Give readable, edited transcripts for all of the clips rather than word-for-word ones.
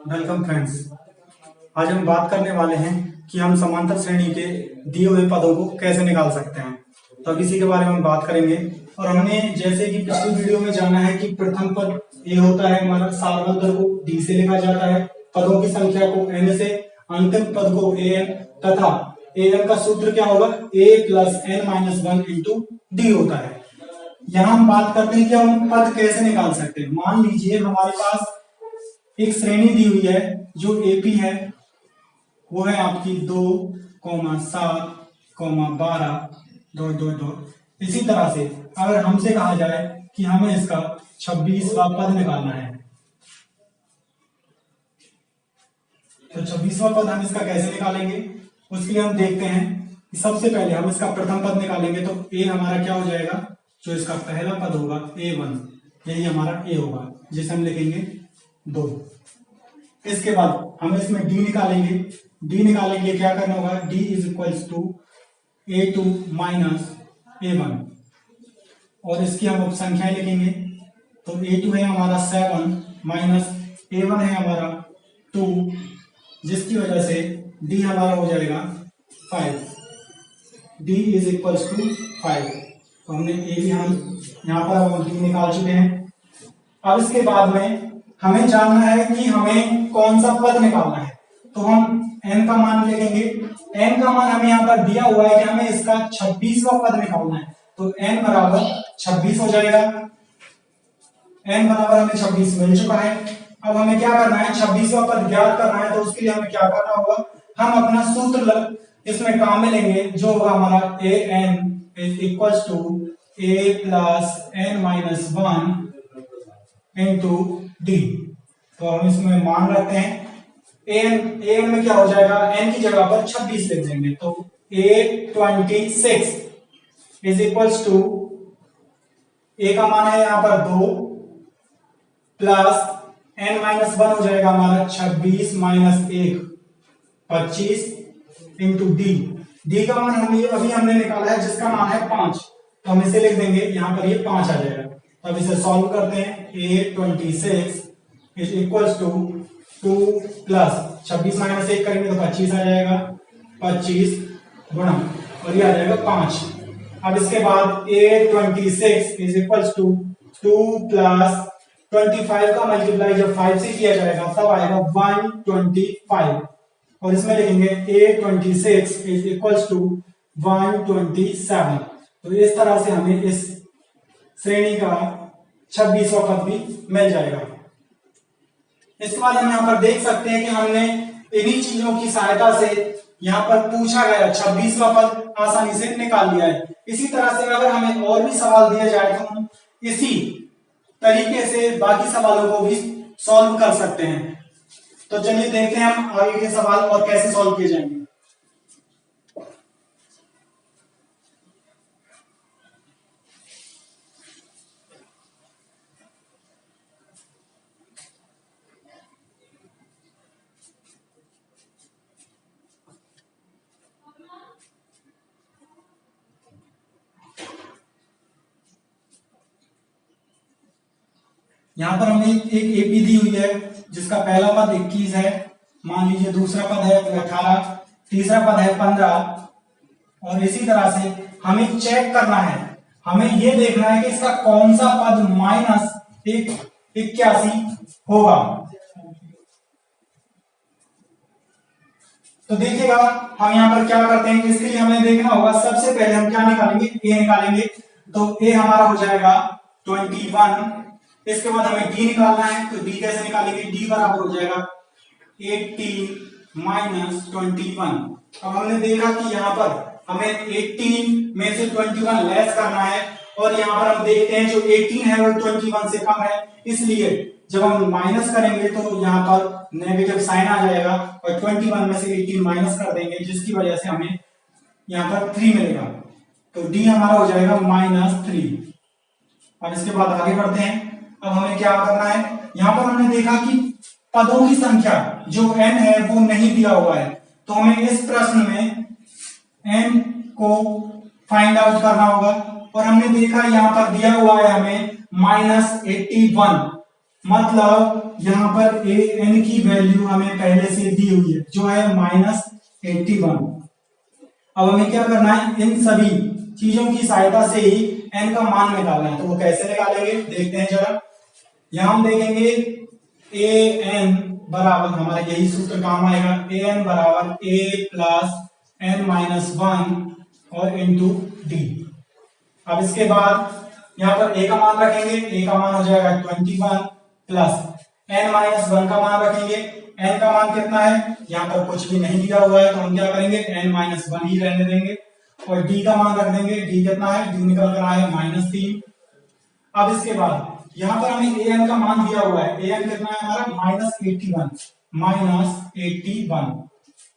Welcome friends. आज हम बात करने वाले हैं कि हम समांतर श्रेणी के दिए हुए पदों को कैसे निकाल सकते हैं। तो अब इसी के बारे में हम बात करेंगे। और हमने जैसे कि पिछली वीडियो में जाना है कि प्रथम पद ए होता है हमारा, सारवंतर को डी से लिखा जाता है, पदों की संख्या को एन से, अंतिम पद को ए एन, तथा ए एन का सूत्र क्या होगा, a plus n minus one into d होता है। यहाँ हम बात करते हैं कि हम पद कैसे निकाल सकते हैं। मान लीजिए हमारे पास एक श्रेणी दी हुई है जो एपी है, वो है आपकी 2,7,12 इसी तरह से अगर हमसे कहा जाए कि हमें इसका 26वां पद निकालना है, तो 26वां पद हम इसका कैसे निकालेंगे, उसके लिए हम देखते हैं कि सबसे पहले हम इसका प्रथम पद निकालेंगे। तो ए हमारा क्या हो जाएगा, जो इसका पहला पद होगा A1, यही हमारा ए होगा, जिसे हम लिखेंगे 2। इसके बाद हम इसमें डी निकालेंगे। डी निकालेंगे क्या करना होगा, D is equals to A2 minus A1, और इसकी हम संख्याएं लिखेंगे। तो A2 है हमारा 7 माइनस A1 है हमारा 2, जिसकी वजह से डी हमारा हो जाएगा 5। D is equals to 5। तो हमने ए भी हम यहाँ पर हम डी निकाल चुके हैं। अब इसके बाद में हमें जानना है कि हमें कौन सा पद निकालना है, तो हम n का मान लिखेंगे। n का मान हमें यहाँ पर दिया हुआ है कि हमें इसका 26वां पद निकालना है, तो n बराबर 26 हो जाएगा। n बराबर हमें 26 मिल चुका है। अब हमें क्या करना है, 26वां पद ज्ञात करना है। तो उसके लिए हमें क्या करना होगा, हम अपना सूत्र इसमें काम में लेंगे, जो होगा हमारा a n is equals to a plus n minus one into d. तो हम इसमें मान रखते हैं एन में क्या हो जाएगा, एन की जगह पर 26 लिख देंगे। तो A26 इज इक्वल्स टू, ए का मान है यहां पर 2 प्लस एन माइनस वन हो जाएगा हमारा 26 माइनस 1 25 इंटू डी। डी का मान अभी हमने निकाला है, जिसका मान है 5, तो हम इसे लिख देंगे, यहां पर ये 5 आ जाएगा। अब इसे सॉल्व करते हैं। A26 is equals to 2 plus 26 minus 1 करेंगे तो 25 आ जाएगा, 25 गुणा और ये आ जाएगा 5। अब इसके बाद A26 is equals to 2 plus 25 का मल्टीप्लाई जब 5 से किया जाएगा तब आएगा 125, और इसमें लिखेंगे A26 इज इक्वल्स टू 127। तो इस तरह से हमें इस श्रेणी का 26वां पद भी मिल जाएगा। इसके बाद हम यहाँ पर देख सकते हैं कि हमने इन्हीं चीजों की सहायता से यहाँ पर पूछा गया 26वां पद आसानी से निकाल लिया है। इसी तरह से अगर हमें और भी सवाल दिया जाए तो हम इसी तरीके से बाकी सवालों को भी सॉल्व कर सकते हैं। तो चलिए देखते हैं हम आगे के सवाल और कैसे सॉल्व किए जाएंगे। यहाँ पर हमें एक एपी दी हुई है, जिसका पहला पद 21 है, मान लीजिए दूसरा पद है 18, तीसरा पद है 15, और इसी तरह से हमें चेक करना है, हमें यह देखना है कि इसका कौन सा पद माइनस 81 होगा। तो देखिएगा हम यहाँ पर क्या करते हैं, इसके लिए हमें देखना होगा, सबसे पहले हम क्या निकालेंगे, ए निकालेंगे। तो ए हमारा हो जाएगा 21। इसके बाद हमें डी निकालना है, तो डी कैसे निकालेंगे, डी बराबर हो जाएगा 18 माइनस 21। अब हमने देखा कि यहाँ पर हमें 18 में से 21 लेस करना है, और यहाँ पर हम देखते हैं जो 18 है वो 21 से कम है, इसलिए जब हम माइनस करेंगे तो यहाँ पर नेगेटिव साइन आ जाएगा, और 21 में से 18 माइनस कर देंगे, जिसकी वजह से हमें यहाँ पर 3 मिलेगा। तो डी हमारा हो जाएगा -3। अब इसके बाद आगे बढ़ते हैं। अब हमें क्या करना है, यहां पर हमने देखा कि पदों की संख्या जो n है वो नहीं दिया हुआ है, तो हमें इस प्रश्न में n को फाइंड आउट करना होगा। और हमने देखा यहां पर दिया हुआ है हमें -81, मतलब यहाँ पर ए एन की वैल्यू हमें पहले से दी हुई है जो है -81। अब हमें क्या करना है, इन सभी चीजों की सहायता से ही एन का मान निकालना है। तो वो कैसे निकालेंगे देखते हैं जरा। यहां हम देखेंगे ए एन बराबर, हमारा यही सूत्र काम आएगा, ए एन बराबर a plus n minus one और इंटू डी। अब इसके बाद यहाँ पर ए का मान रखेंगे, ए का मान हो जाएगा 21 प्लस एन माइनस वन का मान रखेंगे। एन का मान कितना है, यहाँ पर कुछ भी नहीं दिया हुआ है तो हम क्या करेंगे, एन माइनस वन ही रहने देंगे। और डी का मान रख देंगे, डी कितना है, डी निकल कर आया -3। अब इसके बाद यहाँ पर हमें ए एन का मान दिया हुआ है, ए एन कितना है हमारा -81।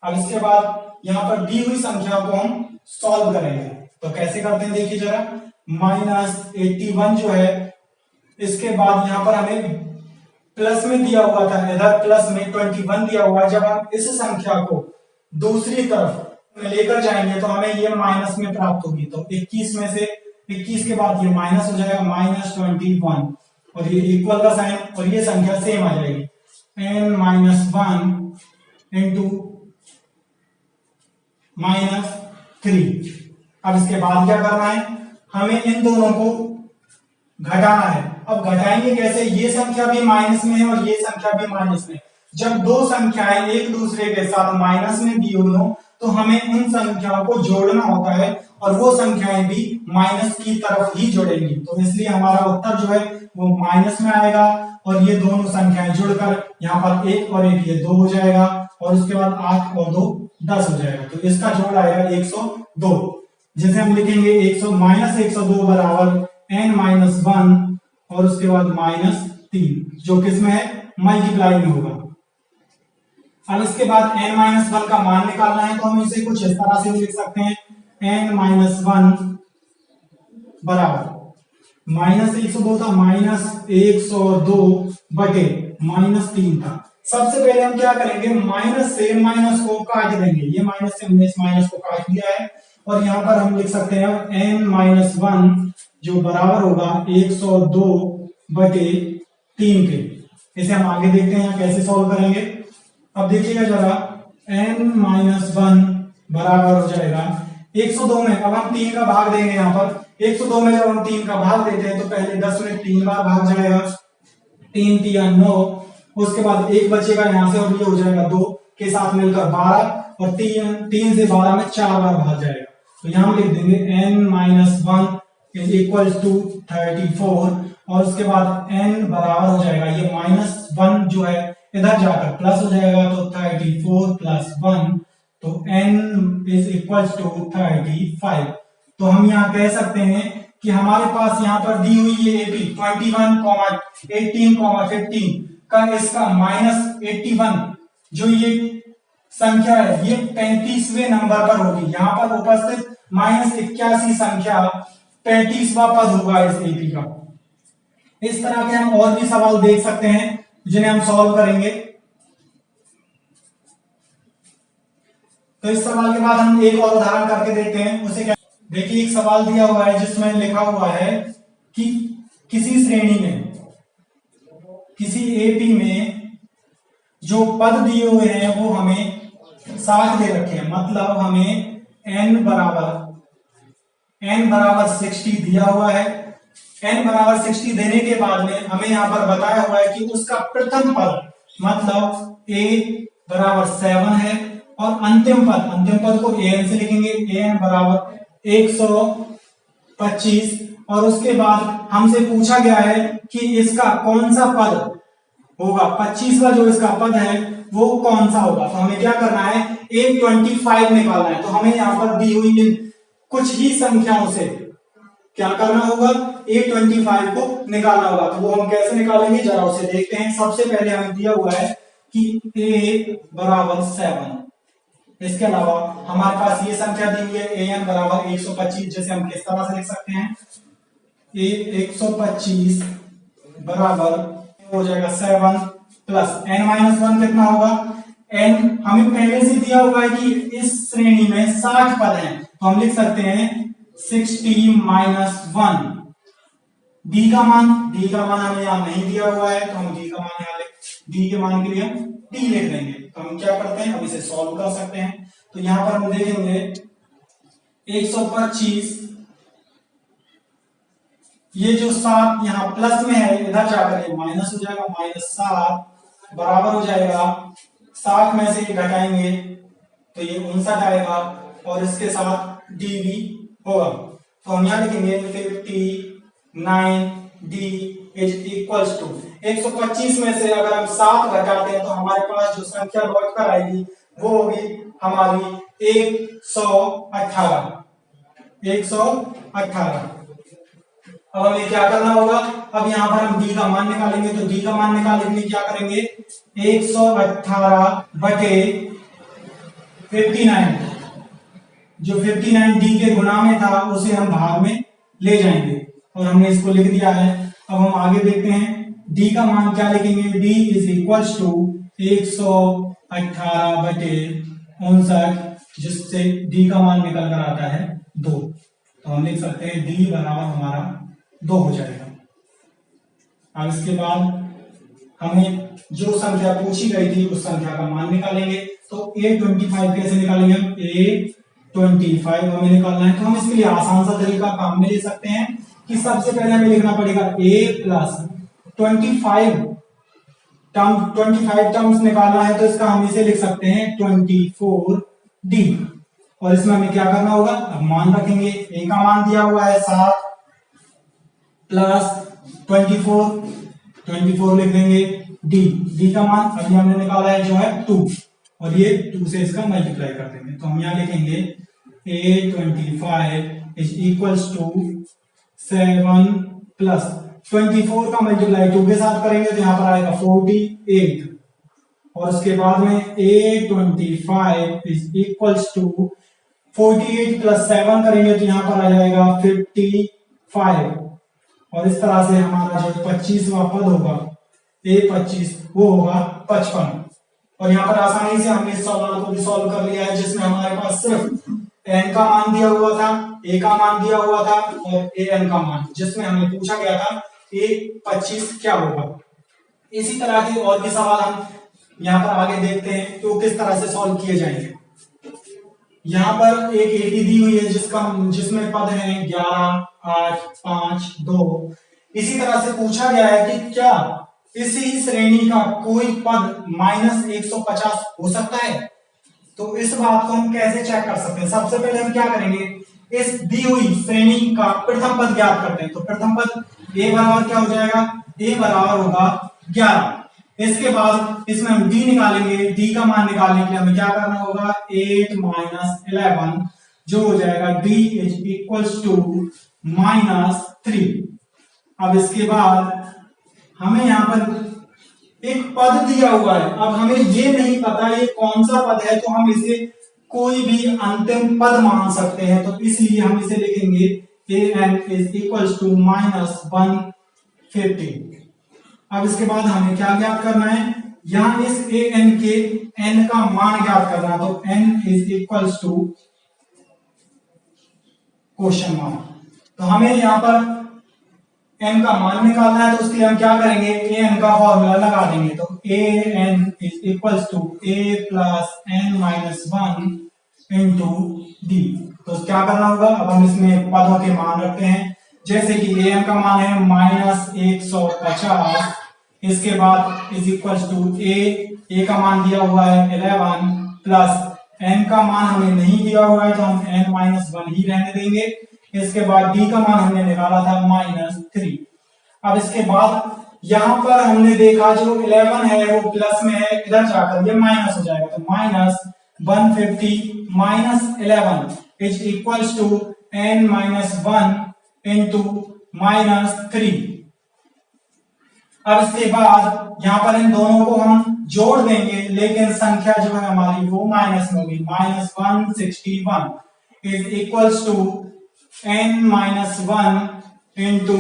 अब इसके बाद यहाँ पर दी हुई संख्या को हम सॉल्व करेंगे। तो कैसे करते हैं देखिए जरा। -81 जो है, इसके बाद यहाँ पर हमें प्लस में दिया हुआ था, इधर प्लस में 21 दिया हुआ है। जब हम इस संख्या को दूसरी तरफ में लेकर जाएंगे तो हमें ये माइनस में प्राप्त होगी। तो 21 में से 21 के बाद ये माइनस हो जाएगा -21 और ये इक्वल का साइन और ये संख्या सेम आ जाएगी n-1 इंटू -3। अब इसके बाद क्या करना है, हमें इन दोनों को घटाना है। अब घटाएंगे कैसे, ये संख्या भी माइनस में है और ये संख्या भी माइनस में। जब दो संख्याएं एक दूसरे के साथ माइनस में दी हुई हो तो हमें उन संख्याओं को जोड़ना होता है और वो संख्याएं भी माइनस की तरफ ही जुड़ेंगी। तो इसलिए हमारा उत्तर जो है वो माइनस में आएगा और ये दोनों संख्याएं जुड़कर यहाँ पर 1 और 1 ये 2 हो जाएगा और उसके बाद 8 और 2 10 हो जाएगा। तो इसका जोड़ आएगा 102, जिसे हम लिखेंगे -102 बराबर n-1 और उसके बाद -3 जो किसमें है, मल्टीप्लाई में होगा। अब इसके बाद n-1 का मान निकालना है तो हम इसे कुछ इस तरह से लिख सकते हैं, n-1 बराबर -102 था, -102 बटे -3 था। सबसे पहले हम क्या करेंगे, माइनस से माइनस को काट देंगे। ये माइनस से हमने इस माइनस को काट दिया है और यहाँ पर हम लिख सकते हैं n-1 जो बराबर होगा 102 बटे 3 के। इसे हम आगे देखते हैं यहाँ कैसे सॉल्व करेंगे। अब देखिएगा जरा, n-1 बराबर हो जाएगा 102 में। अब हम 3 का भाग देंगे। यहाँ पर 102 में जब हम 3 का भाग देते हैं तो पहले 10 में 3 बार भाग जाएगा, 3 3 9, उसके बाद 1 बचेगा यहाँ से और ये हो जाएगा 2 के साथ मिलकर 12 और 3 से 12 में 4 बार भाग जाएगा। तो यहाँ हम लिख देंगे n-1 इज इक्वल टू 34 और उसके बाद n बराबर हो जाएगा, ये -1 जो है इधर जाकर प्लस हो जाएगा तो 34 प्लस 1, तो n इज इक्वल टू 35। तो हम यहाँ कह सकते हैं कि हमारे पास यहाँ पर दी हुई ये AP 21, 18, 15 का इसका -81 जो ये संख्या है ये 35वें नंबर पर होगी। यहाँ पर उपस्थित -81 संख्या 35वां पद होगा इस AP का। इस तरह के हम और भी सवाल देख सकते हैं जिन्हें हम सॉल्व करेंगे। तो इस सवाल के बाद हम एक और उदाहरण करके देखते हैं। उसे क्या, देखिए एक सवाल दिया हुआ है जिसमें लिखा हुआ है कि किसी श्रेणी में, किसी AP में जो पद दिए हुए हैं वो हमें 60 दे रखे हैं। मतलब हमें n बराबर 60 दिया हुआ है। n बराबर 60 देने के बाद में हमें यहाँ पर बताया हुआ है कि उसका प्रथम पद मतलब a बराबर 7 है और अंतिम पद को an से लिखेंगे, an बराबर 125 और उसके बाद हमसे पूछा गया है कि इसका कौन सा पद होगा, 25वां जो इसका पद है वो कौन सा होगा। तो हमें क्या करना है, 125 निकालना है। तो हमें यहाँ पर दी हुई इन कुछ ही संख्याओं से क्या करना होगा, 125 को निकालना होगा। तो वो हम कैसे निकालेंगे जरा उसे देखते हैं। सबसे पहले हमें दिया हुआ है कि a बराबर 7, इसके अलावा हमारे पास ये संख्या दी हुई है an बराबर 125, जैसे हम किस तरह से लिख सकते हैं, a 125 बराबर हो जाएगा 7 प्लस n-1 कितना होगा, n हमें पहले से दिया हुआ है कि इस श्रेणी में 60 पद हैं तो हम लिख सकते हैं 60 -1 डी का मान हमें यहाँ नहीं दिया हुआ है, तो हम डी का मान यहाँ डी के मान के लिए हम डी लिख देंगे। तो हम क्या करते हैं, अब इसे सॉल्व कर सकते हैं। तो यहाँ पर हम देखेंगे 125, ये जो 7 यहाँ प्लस में है, इधर जाकर ये माइनस हो जाएगा, -7 बराबर हो जाएगा 60 में से घटाएंगे तो ये 59 आएगा, और इसके साथ डी भी होगा। तो हम यहाँ लिखेंगे 59 डी इज इक्वल्स टू 125 में से अगर हम 7 घटाते हैं तो हमारे पास जो संख्या लौट कर आएगी वो होगी हमारी 118। अब हमें क्या करना होगा, अब यहाँ पर हम डी का मान निकालेंगे। तो डी का मान निकालने के लिए क्या करेंगे, 118 बटे 59, जो 59 डी के गुणा में था उसे हम भाग में ले जाएंगे, और हमने इसको लिख दिया है। अब हम आगे देखते हैं डी का मान क्या लिखेंगे, डी इज इक्वल्स टू 118 बटे 59, जिससे डी का मान निकल कर आता है 2। तो हम लिख सकते हैं डी बराबर हमारा 2 हो जाएगा। अब इसके बाद हमें जो संख्या पूछी गई थी उस संख्या का मान निकालेंगे। तो A25 कैसे निकालेंगे हम, A25 हमें निकालना है। तो हम इसके लिए आसान सा तरीका काम में ले सकते हैं कि सबसे पहले हमें लिखना पड़ेगा A प्लस 25 टर्म्स निकालना है, तो इसका हम इसे लिख सकते हैं 24D। और इसमें हमें क्या करना होगा, अब मान रखेंगे, A का मान दिया हुआ है 7 प्लस 24 लिख देंगे, डी का मान अभी हमने निकाला है जो है 2, और ये 2 से इसका मल्टीप्लाई कर देंगे। तो हम यहाँ लिखेंगे A25 is equals to 7 plus 24 का मल्टीप्लाई 2 के साथ करेंगे तो यहाँ पर आएगा 48, और उसके बाद में A25 is equals to 48 plus 7 करेंगे तो यहाँ पर आ जाएगा 55, और इस तरह से हमारा जो 25वां पद होगा A25 वो होगा 55। और यहाँ पर आसानी से हमने इस सवाल को भी सॉल्व कर लिया है, जिसमें हमारे पास सिर्फ n का मान दिया हुआ था, a का मान दिया हुआ था, और an का मान, जिसमें हमें पूछा गया था A25 क्या होगा। इसी तरह के और भी सवाल हम यहाँ पर आगे देखते हैं तो किस तरह से सॉल्व किए जाएंगे। यहाँ पर एक एटी दी हुई है जिसमें पद हैं 11, 8, 5, 2। इसी तरह से पूछा गया है कि क्या इसी श्रेणी का कोई पद -150 हो सकता है। तो इस बात को हम कैसे चेक कर सकते हैं, सबसे पहले हम क्या करेंगे, इस दी हुई श्रेणी का प्रथम पद ज्ञात करते हैं। तो प्रथम पद a बराबर क्या हो जाएगा, a बराबर होगा 11। इसके बाद इसमें हम d निकालेंगे, d का मान निकालने के लिए हमें क्या करना होगा, 8 - 11 जो हो जाएगा d इज इक्वल्स टू -3। अब इसके बाद हमें यहाँ पर एक पद दिया हुआ है, अब हमें ये नहीं पता ये कौन सा पद है, तो हम इसे कोई भी अंतिम पद मान सकते हैं। तो इसलिए हम इसे लिखेंगे an इज इक्वल्स टू -150। अब इसके बाद हमें क्या ज्ञात करना है, यहां इस an के n का मान ज्ञात करना है। तो n is equals to question mark. तो हमें यहां पर n का मान निकालना है, तो उसके लिए हम क्या करेंगे, an का फॉर्मूला लगा देंगे। तो an is equals to a plus n - 1 into d। तो क्या करना होगा, अब हम इसमें पदों के मान रखते हैं, जैसे कि an का मान है -150, इसके बाद इज इक्वल्स टू a का मान दिया हुआ है 11 प्लस n का मान हमें नहीं दिया हुआ है तो हम n - 1 ही रहने देंगे। इसके बाद d का मान हमने निकाला था -3। अब इसके बाद यहां पर हमने देखा जो 11 है वो प्लस में है, इधर जाकर ये माइनस हो जाएगा। तो -150 - 11 is equals to n - 1 into -3। अब इसके बाद यहां पर इन दोनों को हम जोड़ देंगे, लेकिन संख्या जो है हमारी वो माइनस में होगी। -161 is equals to n - 1 into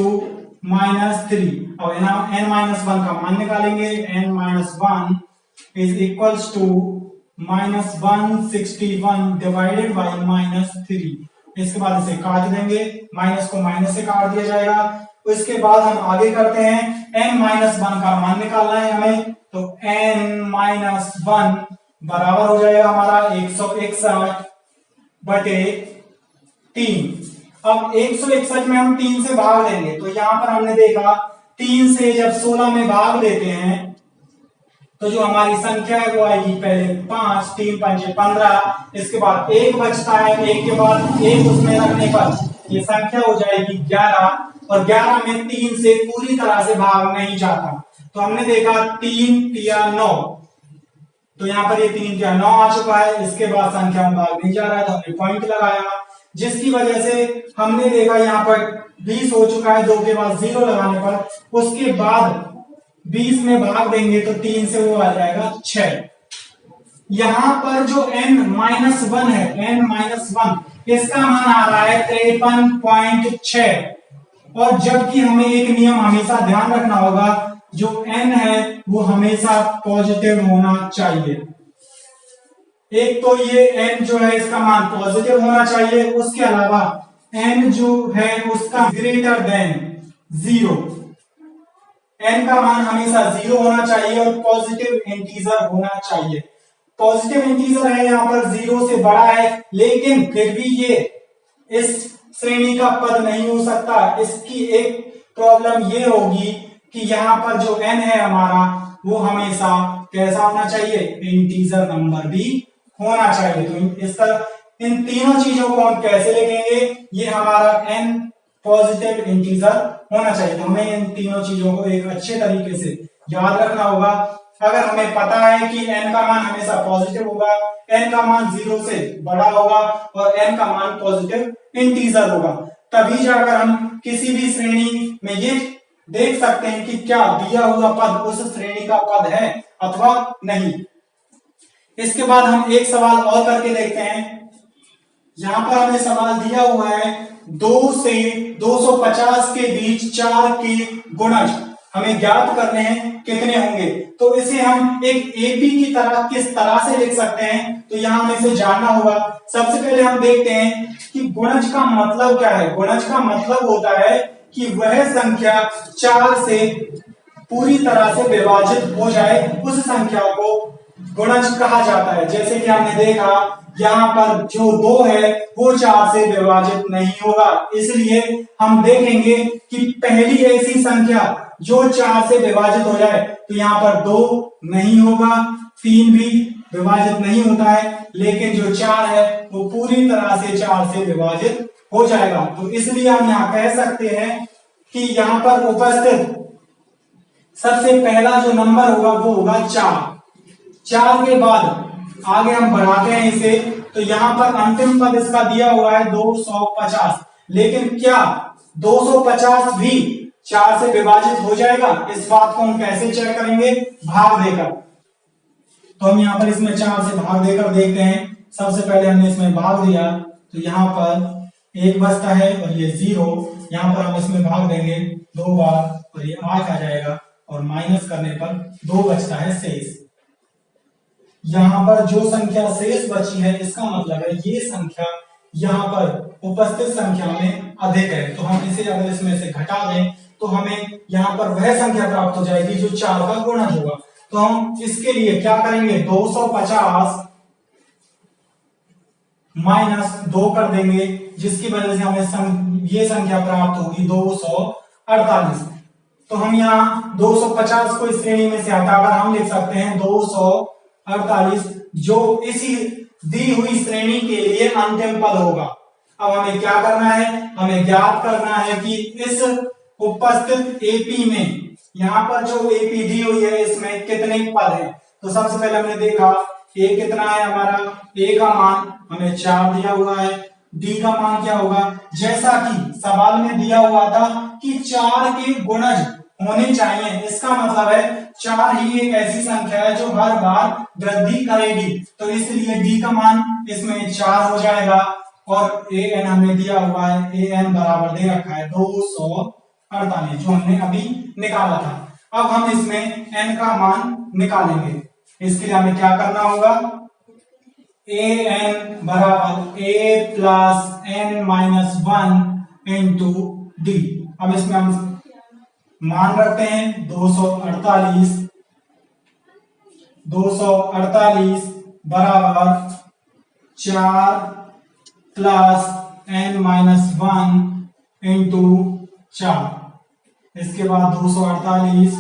-3। अब n-1 का मान निकालेंगे, n - 1 is equals to -161 divided by -3। इसके बाद इसे काट देंगे, माइनस को माइनस से काट दिया जाएगा, उसके बाद हम आगे करते हैं, n-1 का मान निकालना है हमें, तो n-1 बराबर हो जाएगा हमारा 161 बटे 3। अब 161 में हम 3 से भाग देंगे, तो यहां पर हमने देखा 3 से जब 16 में भाग देते हैं तो जो हमारी संख्या है वो आएगी पहले 5, 3 5 15, इसके बाद 1 बचता है, 1 के बाद 1 उसमें रखने पर ये संख्या हो जाएगी 11, और 11 में 3 से पूरी तरह से भाग नहीं जाता, तो हमने देखा 3 तिया 9, तो यहाँ पर ये 3 तिया 9 आ चुका है, इसके बाद संख्या में भाग नहीं जा रहा है तो हमने पॉइंट लगाया, जिसकी वजह से हमने देखा यहाँ पर 20 हो चुका है, 2 के बाद 0 लगाने पर, उसके बाद 20 में भाग देंगे तो 3 से वो आ जाएगा 6। यहां पर जो n-1 है, n-1 इसका मान आ रहा है 53.6, और जबकि हमें एक नियम हमेशा ध्यान रखना होगा, जो n है वो हमेशा पॉजिटिव होना चाहिए। एक तो ये n जो है इसका मान पॉजिटिव होना चाहिए, उसके अलावा n जो है उसका ग्रेटर देन 0, n का मान हमेशा 0 होना चाहिए और पॉजिटिव इंटीजर होना चाहिए। पॉजिटिव इंटीजर है यहाँ पर 0 से बड़ा है, लेकिन फिर भी ये इस श्रेणी का पद नहीं हो सकता। इसकी एक प्रॉब्लम ये होगी कि यहाँ पर जो n है हमारा वो हमेशा कैसा होना चाहिए, इंटीजर नंबर भी होना चाहिए। तो इस तरह इन तीनों चीजों को हम कैसे लिखेंगे, ये हमारा n पॉजिटिव इंटीजर होना चाहिए, तो हमें इन तीनों चीजों को एक अच्छे तरीके से याद रखना होगा। अगर हमें पता है कि n का मान हमेशा पॉजिटिव होगा, n का मान 0 से बड़ा होगा और n का मान पॉजिटिव इंटीजर होगा, तभी जाकर हम किसी भी श्रेणी में ये देख सकते हैं कि क्या दिया हुआ पद उस श्रेणी का पद है अथवा नहीं। इसके बाद हम एक सवाल और करके देखते हैं। यहां पर हमें सवाल दिया हुआ है 2 से 250 के बीच 4 के गुणज हमें ज्ञात करने हैं, कितने होंगे। तो इसे हम एक एपी की तरह किस तरह से लिख सकते हैं, तो यहां हमें इसे जानना होगा। सबसे पहले हम देखते हैं कि गुणज का मतलब क्या है। गुणज का मतलब होता है कि वह संख्या 4 से पूरी तरह से विभाजित हो जाए, उस संख्या को गुणज कहा जाता है। जैसे कि हमने देखा यहाँ पर जो 2 है वो 4 से विभाजित नहीं होगा, इसलिए हम देखेंगे कि पहली ऐसी संख्या जो 4 से विभाजित हो जाए तो यहाँ पर 2 नहीं होगा, 3 भी विभाजित नहीं होता है, लेकिन जो 4 है वो पूरी तरह से 4 से विभाजित हो जाएगा। तो इसलिए हम यहाँ कह सकते हैं कि यहाँ पर उपस्थित सबसे पहला जो नंबर होगा वो होगा 4 के बाद आगे हम बढ़ाते हैं इसे, तो यहां पर अंतिम पद इसका दिया हुआ है 250, लेकिन क्या 250 भी 4 से विभाजित हो जाएगा, इस बात को हम कैसे चेक करेंगे, भाग देकर। तो हम यहाँ पर इसमें 4 से भाग देकर देखते हैं। सबसे पहले हमने इसमें भाग दिया तो यहाँ पर 1 बचता है और ये 0, यहाँ पर हम इसमें भाग देंगे 2 बार और ये 8 आ जाएगा, और माइनस करने पर 2 बचता है शेष। यहाँ पर जो संख्या शेष बची है इसका मतलब है ये संख्या यहाँ पर उपस्थित संख्या में अधिक है, तो हम इसे अगर इसमें से घटा दें तो हमें यहाँ पर वह संख्या प्राप्त हो जाएगी जो 4 का गुणज होगा। तो हम इसके लिए क्या करेंगे, 250 माइनस 2 कर देंगे, जिसकी वजह से हमें ये संख्या प्राप्त होगी 248। तो हम यहाँ 250 को इस श्रेणी में से हटाकर हम लिख सकते हैं 248, जो इसी दी हुई श्रेणी के लिए अंतिम पद होगा। अब हमें क्या करना है, हमें ज्ञात करना है कि इस उपस्थित एपी में, यहाँ पर जो एपी दी हुई है इसमें कितने पद हैं। तो सबसे पहले हमने देखा ए कितना है हमारा, ए का मान हमें 4 दिया हुआ है, डी का मान क्या होगा, जैसा कि सवाल में दिया हुआ था कि 4 के गुणज होने चाहिए, इसका मतलब है 4 ही एक ऐसी संख्या है जो हर बार वृद्धि करेगी, तो इसलिए डी का मान इसमें 4 हो जाएगा। और ए एन हमने दिया हुआ है, ए एन बराबर दे रखा है 248 जो हमने अभी निकाला था। अब हम इसमें एन का मान निकालेंगे, इसके लिए हमें क्या करना होगा, ए एन बराबर a plus n minus 1 into d. अब इसमें हम मान रखते हैं 248 बराबर 4 प्लस n माइनस 1 इंटू 4। इसके बाद 248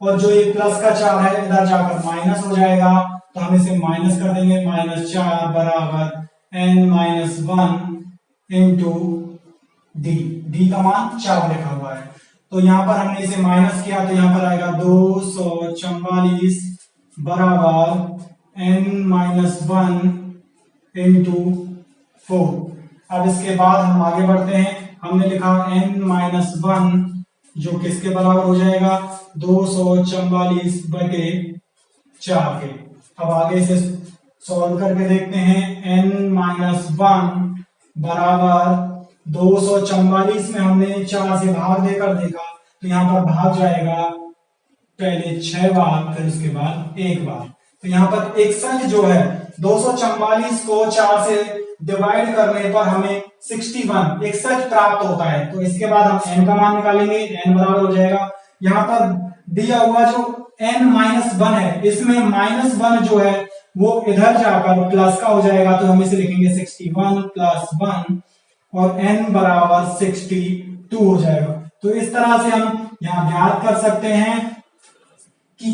और जो ये प्लस का 4 है इधर जाकर माइनस हो जाएगा, तो हम इसे माइनस कर देंगे। -4 बराबर n माइनस 1 इंटू डी का मान 4 लिखा हुआ है। तो यहाँ पर हमने इसे माइनस किया तो यहाँ पर आएगा 244 बराबर n माइनस 1 इंटू 4। अब इसके बाद हम आगे बढ़ते हैं। हमने लिखा n माइनस 1 जो किसके बराबर हो जाएगा 244 बटे 4 के। अब आगे इसे सॉल्व करके देखते हैं। n माइनस 1 बराबर 244 में हमने 4 से भाग देकर देखा तो यहाँ पर भाग जाएगा पहले 6 बार, फिर उसके बाद 1 बार। तो यहाँ पर 61 जो है 244 को 4 से डिवाइड करने पर हमें 61 प्राप्त होता है। तो इसके बाद हम n का मान निकालेंगे, n बराबर हो जाएगा यहाँ पर दिया हुआ जो n माइनस 1 है, इसमें -1 जो है वो इधर जाकर प्लस का हो जाएगा, तो हम इसे लिखेंगे 61 प्लस 1 और n बराबर 62 हो जाएगा। तो इस तरह से हम यहां ज्ञात कर सकते हैं कि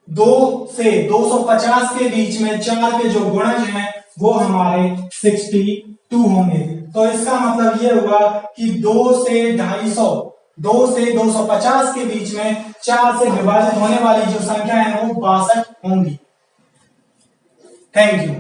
2 से 250 के बीच में 4 के जो गुणज हैं वो हमारे 62 होंगे। तो इसका मतलब ये हुआ कि 2 से 250 के बीच में 4 से विभाजित होने वाली जो संख्या है वो 62 होंगी। Thank you.